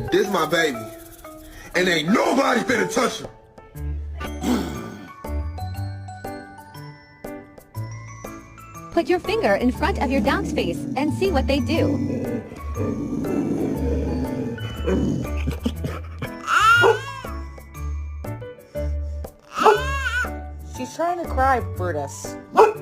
This my baby, and ain't nobody finna touch her. Put your finger in front of your dog's face and see what they do. She's trying to cry, Brutus.